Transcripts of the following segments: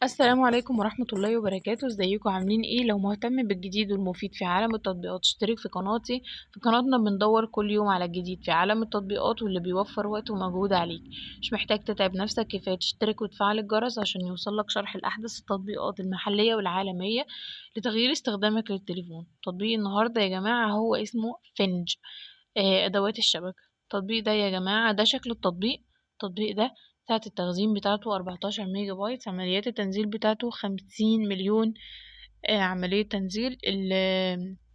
السلام عليكم ورحمة الله وبركاته، ازيكم عاملين ايه؟ لو مهتم بالجديد والمفيد في عالم التطبيقات اشترك في قناتي. في قناتنا بندور كل يوم على الجديد في عالم التطبيقات واللي بيوفر وقت ومجهود عليك. مش محتاج تتعب نفسك، كفاية تشترك وتفعل الجرس عشان يوصلك شرح الأحدث التطبيقات المحلية والعالمية لتغيير استخدامك للتليفون. تطبيق النهاردة يا جماعة هو اسمه فينج، أدوات الشبكة. التطبيق ده يا جماعة ده شكل التطبيق ده سعة التخزين بتاعته 14 ميجا بايت، عمليات التنزيل بتاعته 50 مليون عملية تنزيل.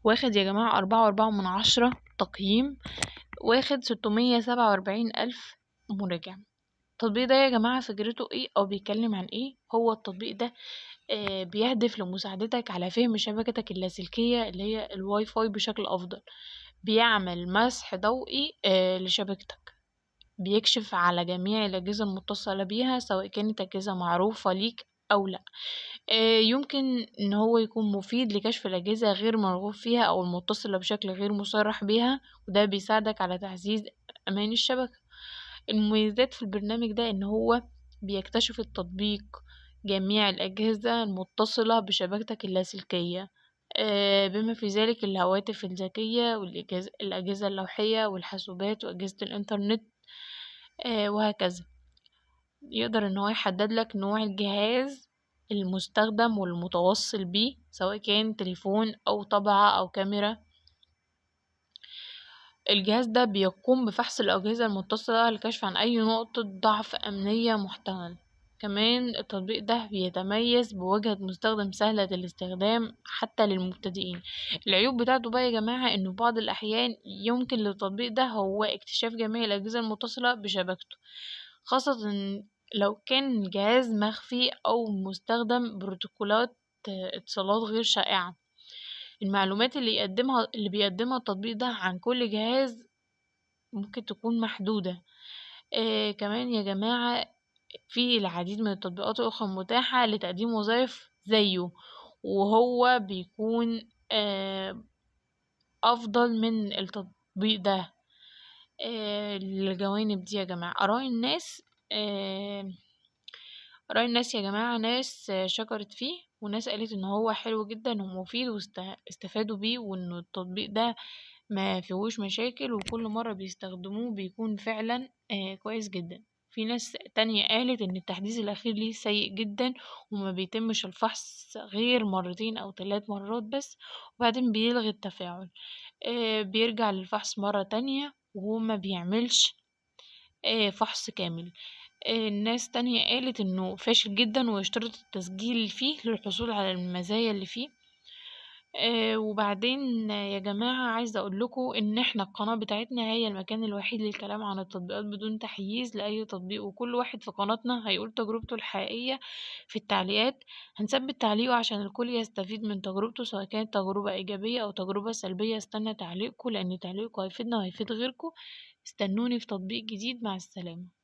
واخد يا جماعة 4.4 تقييم، واخد 647 ألف مراجع. التطبيق ده يا جماعة فكرته ايه او بيتكلم عن ايه؟ هو التطبيق ده بيهدف لمساعدتك على فهم شبكتك اللاسلكية اللي هي الواي فاي بشكل أفضل. بيعمل مسح ضوئي لشبكتك، بيكشف على جميع الأجهزة المتصلة بيها سواء كانت أجهزة معروفة ليك أو لأ. يمكن إن هو يكون مفيد لكشف الأجهزة غير مرغوب فيها أو المتصلة بشكل غير مصرح بيها، وده بيساعدك على تعزيز أمان الشبكة. المميزات في البرنامج ده إن هو بيكتشف التطبيق جميع الأجهزة المتصلة بشبكتك اللاسلكية، بما في ذلك الهواتف الذكية والأجهزة اللوحية والحاسوبات وأجهزة الإنترنت، وهكذا. يقدر إن هو يحدد لك نوع الجهاز المستخدم والمتوصل بيه سواء كان تليفون أو طبعة أو كاميرا. الجهاز ده بيقوم بفحص الأجهزة المتصلة للكشف عن أي نقطة ضعف أمنية محتمل. كمان التطبيق ده بيتميز بواجهة مستخدم سهلة الاستخدام حتى للمبتدئين. العيوب بتاعته بقى يا جماعة إنه بعض الأحيان يمكن للتطبيق ده هو اكتشاف جميع الأجهزة المتصلة بشبكته، خاصة لو كان الجهاز مخفي أو مستخدم بروتوكولات اتصالات غير شائعة. المعلومات اللي بيقدمها التطبيق ده عن كل جهاز ممكن تكون محدودة. كمان يا جماعة في العديد من التطبيقات الأخرى متاحة لتقديم وظائف زيه، وهو بيكون أفضل من التطبيق ده. الجوانب دي يا جماعة آه آراء الناس يا جماعة، ناس شكرت فيه وناس قالت إن هو حلو جدا ومفيد واستفادوا بيه، وإنه التطبيق ده ما فيهوش مشاكل وكل مرة بيستخدموه بيكون فعلا كويس جدا. في ناس تانية قالت إن التحديث الأخير ليه سيء جدا وما بيتمش الفحص غير مرتين أو 3 مرات بس، وبعدين بيلغي التفاعل. بيرجع للفحص مرة تانية وهو ما بيعملش فحص كامل. ناس تانية قالت إنه فاشل جدا ويشترط التسجيل فيه للحصول على المزايا اللي فيه. وبعدين يا جماعة عايزة أقولكوا إن إحنا القناة بتاعتنا هي المكان الوحيد للكلام عن التطبيقات بدون تحييز لأي تطبيق، وكل واحد في قناتنا هيقول تجربته الحقيقية في التعليقات. هنثبت تعليقه عشان الكل يستفيد من تجربته سواء كانت تجربة إيجابية أو تجربة سلبية. استنى تعليقكوا لأن تعليقكوا هيفيدنا وهيفيد غيركوا. استنوني في تطبيق جديد، مع السلامة.